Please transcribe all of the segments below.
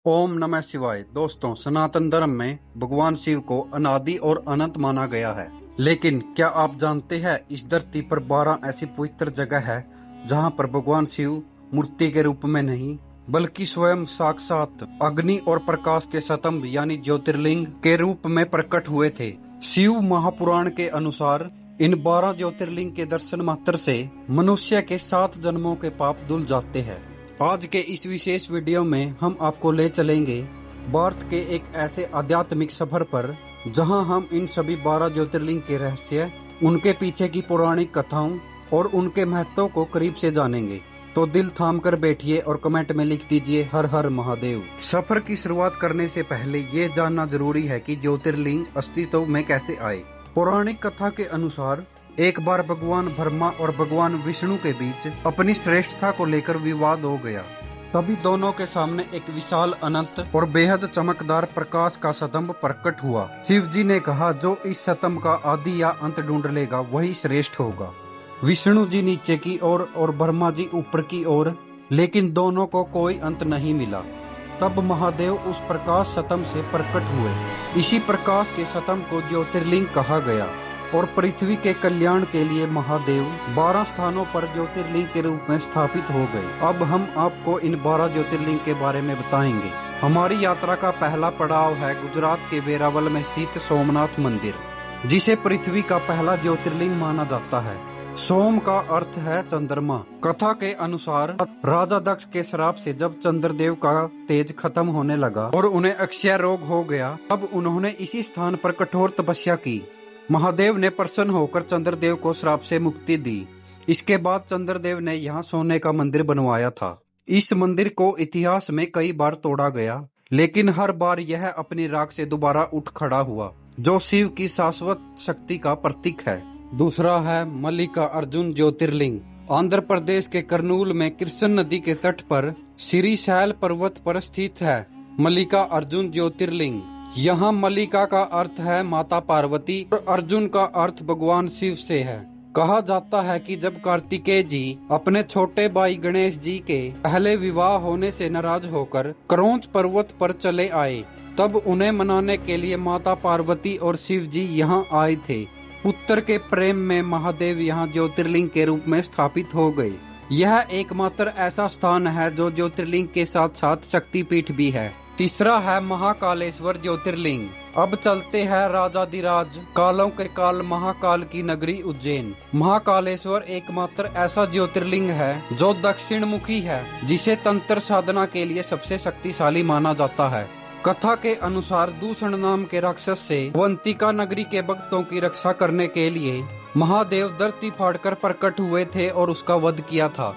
ओम नमः शिवाय। दोस्तों, सनातन धर्म में भगवान शिव को अनादि और अनंत माना गया है। लेकिन क्या आप जानते हैं, इस धरती पर 12 ऐसी पवित्र जगह है जहां पर भगवान शिव मूर्ति के रूप में नहीं बल्कि स्वयं साक्षात अग्नि और प्रकाश के स्तंभ यानी ज्योतिर्लिंग के रूप में प्रकट हुए थे। शिव महापुराण के अनुसार इन 12 ज्योतिर्लिंग के दर्शन मात्र से मनुष्य के 7 जन्मों के पाप धुल जाते हैं। आज के इस विशेष वीडियो में हम आपको ले चलेंगे भारत के एक ऐसे आध्यात्मिक सफर पर जहां हम इन सभी 12 ज्योतिर्लिंग के रहस्य, उनके पीछे की पौराणिक कथाओं और उनके महत्व को करीब से जानेंगे। तो दिल थाम कर बैठिए और कमेंट में लिख दीजिए हर हर महादेव। सफर की शुरुआत करने से पहले ये जानना जरूरी है कि ज्योतिर्लिंग अस्तित्व में कैसे आए। पौराणिक कथा के अनुसार एक बार भगवान ब्रह्मा और भगवान विष्णु के बीच अपनी श्रेष्ठता को लेकर विवाद हो गया। तभी दोनों के सामने एक विशाल अनंत और बेहद चमकदार प्रकाश का स्तंभ प्रकट हुआ। शिव जी ने कहा, जो इस स्तंभ का आदि या अंत ढूंढ लेगा वही श्रेष्ठ होगा। विष्णु जी नीचे की ओर और ब्रह्मा जी ऊपर की ओर, लेकिन दोनों को कोई अंत नहीं मिला। तब महादेव उस प्रकाश स्तंभ से प्रकट हुए। इसी प्रकाश के स्तंभ को ज्योतिर्लिंग कहा गया और पृथ्वी के कल्याण के लिए महादेव 12 स्थानों पर ज्योतिर्लिंग के रूप में स्थापित हो गए। अब हम आपको इन 12 ज्योतिर्लिंग के बारे में बताएंगे। हमारी यात्रा का पहला पड़ाव है गुजरात के वेरावल में स्थित सोमनाथ मंदिर, जिसे पृथ्वी का पहला ज्योतिर्लिंग माना जाता है। सोम का अर्थ है चंद्रमा। कथा के अनुसार राजा दक्ष के श्राप से जब चंद्रदेव का तेज खत्म होने लगा और उन्हें अक्षय रोग हो गया, तब उन्होंने इसी स्थान पर कठोर तपस्या की। महादेव ने प्रसन्न होकर चंद्रदेव को श्राप से मुक्ति दी। इसके बाद चंद्रदेव ने यहाँ सोने का मंदिर बनवाया था। इस मंदिर को इतिहास में कई बार तोड़ा गया, लेकिन हर बार यह अपनी राख से दोबारा उठ खड़ा हुआ, जो शिव की शाश्वत शक्ति का प्रतीक है। दूसरा है मल्लिकार्जुन ज्योतिर्लिंग। आंध्र प्रदेश के कर्नूल में कृष्ण नदी के तट पर श्रीशैल पर्वत पर स्थित है मल्लिकार्जुन ज्योतिर्लिंग। यहाँ मल्लिका का अर्थ है माता पार्वती और अर्जुन का अर्थ भगवान शिव से है। कहा जाता है कि जब कार्तिकेय जी अपने छोटे भाई गणेश जी के पहले विवाह होने से नाराज होकर क्रौंच पर्वत पर चले आए, तब उन्हें मनाने के लिए माता पार्वती और शिव जी यहाँ आए थे। पुत्र के प्रेम में महादेव यहाँ ज्योतिर्लिंग के रूप में स्थापित हो गए। यह एकमात्र ऐसा स्थान है जो ज्योतिर्लिंग के साथ साथ शक्तिपीठ भी है। तीसरा है महाकालेश्वर ज्योतिर्लिंग। अब चलते हैं राजाधिराज कालों के काल महाकाल की नगरी उज्जैन। महाकालेश्वर एकमात्र ऐसा ज्योतिर्लिंग है जो दक्षिण मुखी है, जिसे तंत्र साधना के लिए सबसे शक्तिशाली माना जाता है। कथा के अनुसार दूषण नाम के राक्षस से अवंतिका नगरी के भक्तों की रक्षा करने के लिए महादेव धरती फाड़कर प्रकट हुए थे और उसका वध किया था।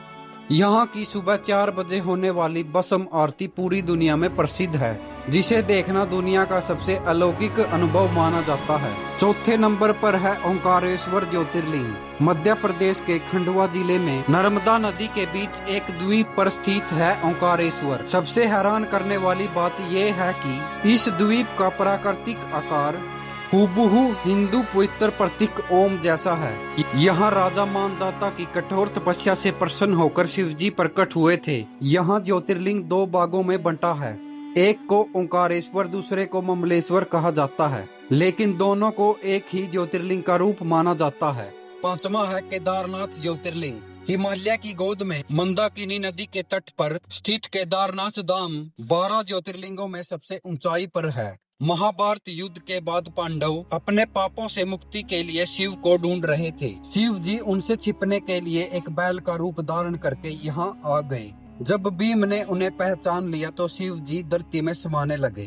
यहाँ की सुबह 4 बजे होने वाली भस्म आरती पूरी दुनिया में प्रसिद्ध है, जिसे देखना दुनिया का सबसे अलौकिक अनुभव माना जाता है। चौथे नंबर पर है ओंकारेश्वर ज्योतिर्लिंग। मध्य प्रदेश के खंडवा जिले में नर्मदा नदी के बीच एक द्वीप पर स्थित है ओंकारेश्वर। सबसे हैरान करने वाली बात यह है कि इस द्वीप का प्राकृतिक आकार हूबहू हिंदू पवित्र प्रतीक ओम जैसा है। यहाँ राजा मानदाता की कठोर तपस्या से प्रसन्न होकर शिव जी प्रकट हुए थे। यहाँ ज्योतिर्लिंग 2 भागों में बंटा है। एक को ओंकारेश्वर, दूसरे को ममलेश्वर कहा जाता है, लेकिन दोनों को एक ही ज्योतिर्लिंग का रूप माना जाता है। पांचवा है केदारनाथ ज्योतिर्लिंग। हिमालय की गोद में मंदाकिनी नदी के तट पर स्थित केदारनाथ धाम 12 ज्योतिर्लिंगों में सबसे ऊंचाई पर है। महाभारत युद्ध के बाद पांडव अपने पापों से मुक्ति के लिए शिव को ढूंढ रहे थे। शिव जी उनसे छिपने के लिए एक बैल का रूप धारण करके यहाँ आ गए। जब भीम ने उन्हें पहचान लिया तो शिव जी धरती में समाने लगे।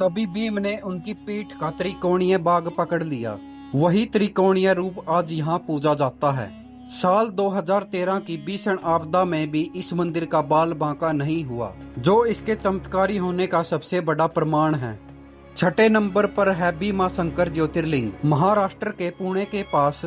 तभी भीम ने उनकी पीठ का त्रिकोणीय भाग पकड़ लिया। वही त्रिकोणीय रूप आज यहाँ पूजा जाता है। साल 2013 की भीषण आपदा में भी इस मंदिर का बाल बांका नहीं हुआ, जो इसके चमत्कारी होने का सबसे बड़ा प्रमाण है। छठे नंबर पर है भीमा शंकर ज्योतिर्लिंग। महाराष्ट्र के पुणे के पास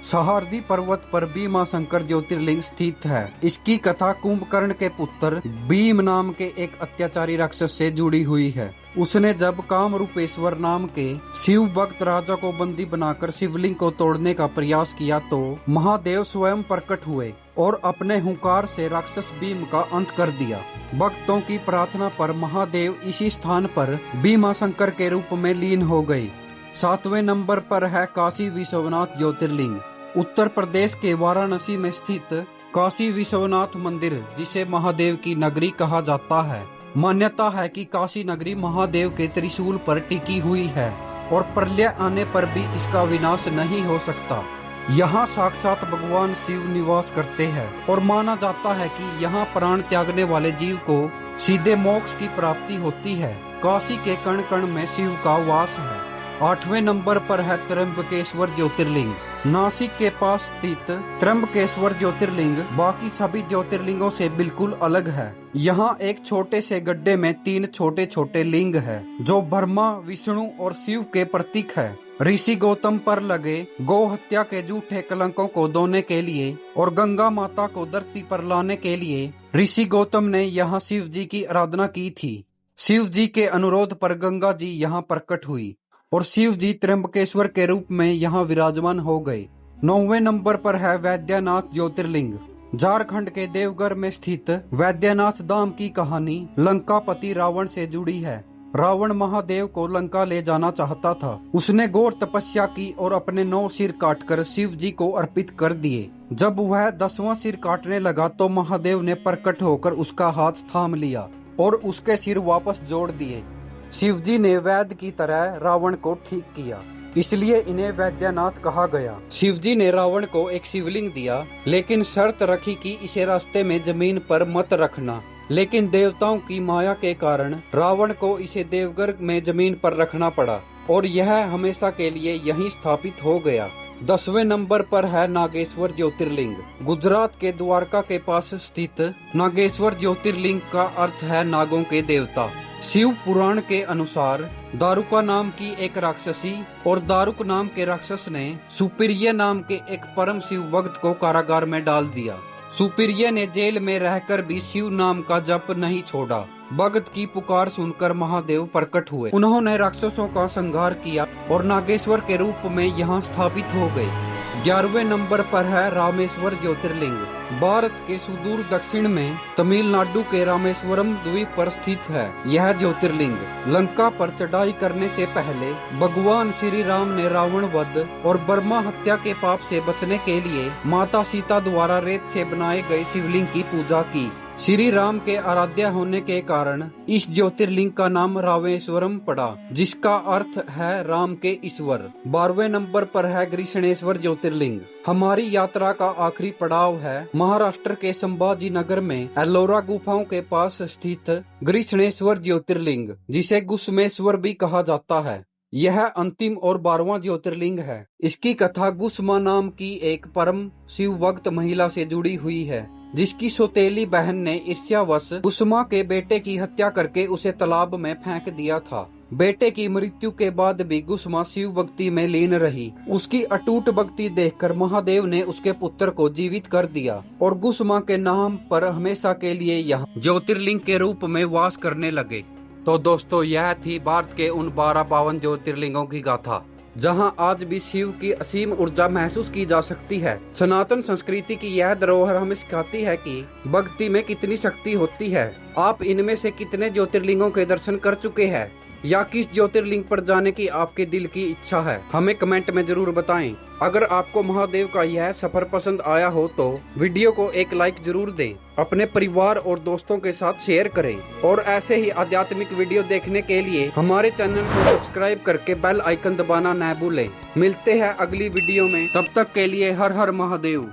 सहारदी पर्वत पर भीमा शंकर ज्योतिर्लिंग स्थित है। इसकी कथा कुंभकर्ण के पुत्र भीम नाम के एक अत्याचारी राक्षस से जुड़ी हुई है। उसने जब कामरूपेश्वर नाम के शिव भक्त राजा को बंदी बनाकर शिवलिंग को तोड़ने का प्रयास किया तो महादेव स्वयं प्रकट हुए और अपने हुंकार से राक्षस भीम का अंत कर दिया। भक्तों की प्रार्थना पर महादेव इसी स्थान पर भीमा शंकर के रूप में लीन हो गए। 7वें नंबर पर है काशी विश्वनाथ ज्योतिर्लिंग। उत्तर प्रदेश के वाराणसी में स्थित काशी विश्वनाथ मंदिर, जिसे महादेव की नगरी कहा जाता है। मान्यता है कि काशी नगरी महादेव के त्रिशूल पर टिकी हुई है और प्रलय आने पर भी इसका विनाश नहीं हो सकता। यहाँ साक्षात भगवान शिव निवास करते हैं और माना जाता है कि यहाँ प्राण त्यागने वाले जीव को सीधे मोक्ष की प्राप्ति होती है। काशी के कण कण में शिव का वास है। 8वें नंबर पर है त्र्यंबकेश्वर ज्योतिर्लिंग। नासिक के पास स्थित त्र्यंबकेश्वर ज्योतिर्लिंग बाकी सभी ज्योतिर्लिंगों से बिल्कुल अलग है। यहाँ एक छोटे से गड्ढे में 3 छोटे छोटे लिंग है जो ब्रह्मा, विष्णु और शिव के प्रतीक है। ऋषि गौतम पर लगे गौ हत्या के झूठे कलंकों को धोने के लिए और गंगा माता को धरती पर लाने के लिए ऋषि गौतम ने यहाँ शिव जी की आराधना की थी। शिव जी के अनुरोध पर गंगा जी यहाँ प्रकट हुई और शिव जी त्र्यंबकेश्वर के रूप में यहाँ विराजमान हो गए। 9वें नंबर पर है वैद्यनाथ ज्योतिर्लिंग। झारखंड के देवघर में स्थित वैद्यनाथ धाम की कहानी लंकापति रावण से जुड़ी है। रावण महादेव को लंका ले जाना चाहता था। उसने घोर तपस्या की और अपने 9 सिर काटकर शिव जी को अर्पित कर दिए। जब वह 10वां सिर काटने लगा तो महादेव ने प्रकट होकर उसका हाथ थाम लिया और उसके सिर वापस जोड़ दिए। शिव जी ने वैद्य की तरह रावण को ठीक किया, इसलिए इन्हें वैद्यनाथ कहा गया। शिव जी ने रावण को एक शिवलिंग दिया, लेकिन शर्त रखी कि इसे रास्ते में जमीन पर मत रखना। लेकिन देवताओं की माया के कारण रावण को इसे देवघर में जमीन पर रखना पड़ा और यह हमेशा के लिए यहीं स्थापित हो गया। 10वें नंबर पर है नागेश्वर ज्योतिर्लिंग। गुजरात के द्वारका के पास स्थित नागेश्वर ज्योतिर्लिंग का अर्थ है नागों के देवता। शिव पुराण के अनुसार दारुका नाम की एक राक्षसी और दारुक नाम के राक्षस ने सुप्रिय नाम के एक परम शिव भक्त को कारागार में डाल दिया। सुप्रिय ने जेल में रहकर भी शिव नाम का जप नहीं छोड़ा। भक्त की पुकार सुनकर महादेव प्रकट हुए। उन्होंने राक्षसों का संहार किया और नागेश्वर के रूप में यहाँ स्थापित हो गए। 11वें नंबर पर है रामेश्वर ज्योतिर्लिंग। भारत के सुदूर दक्षिण में तमिलनाडु के रामेश्वरम द्वीप पर स्थित है। यह ज्योतिर्लिंग लंका पर चढ़ाई करने से पहले भगवान श्री राम ने रावण वध और ब्रह्मा हत्या के पाप से बचने के लिए माता सीता द्वारा रेत से बनाए गए शिवलिंग की पूजा की। श्री राम के आराध्य होने के कारण इस ज्योतिर्लिंग का नाम रामेश्वरम पड़ा, जिसका अर्थ है राम के ईश्वर। 12वें नंबर पर है गृष्णेश्वर ज्योतिर्लिंग। हमारी यात्रा का आखिरी पड़ाव है महाराष्ट्र के संभाजी नगर में एलोरा गुफाओं के पास स्थित गृष्णेश्वर ज्योतिर्लिंग, जिसे गुस्मेश्वर भी कहा जाता है। यह अंतिम और 12वां ज्योतिर्लिंग है। इसकी कथा गुस्मा नाम की एक परम शिव भक्त महिला से जुड़ी हुई है, जिसकी सौतेली बहन ने ईर्ष्यावश गुस्मा के बेटे की हत्या करके उसे तालाब में फेंक दिया था। बेटे की मृत्यु के बाद भी गुस्मा शिव भक्ति में लीन रही। उसकी अटूट भक्ति देखकर महादेव ने उसके पुत्र को जीवित कर दिया और गुस्मा के नाम पर हमेशा के लिए यहाँ ज्योतिर्लिंग के रूप में वास करने लगे। तो दोस्तों, यह थी भारत के उन 12 पावन ज्योतिर्लिंगों की गाथा, जहां आज भी शिव की असीम ऊर्जा महसूस की जा सकती है। सनातन संस्कृति की यह धरोहर हमें सिखाती है कि भक्ति में कितनी शक्ति होती है। आप इनमें से कितने ज्योतिर्लिंगों के दर्शन कर चुके हैं या किस ज्योतिर्लिंग पर जाने की आपके दिल की इच्छा है, हमें कमेंट में जरूर बताएं। अगर आपको महादेव का यह सफर पसंद आया हो तो वीडियो को एक लाइक जरूर दें, अपने परिवार और दोस्तों के साथ शेयर करें और ऐसे ही आध्यात्मिक वीडियो देखने के लिए हमारे चैनल को सब्सक्राइब करके बेल आइकन दबाना न भूलें। मिलते हैं अगली वीडियो में, तब तक के लिए हर हर महादेव।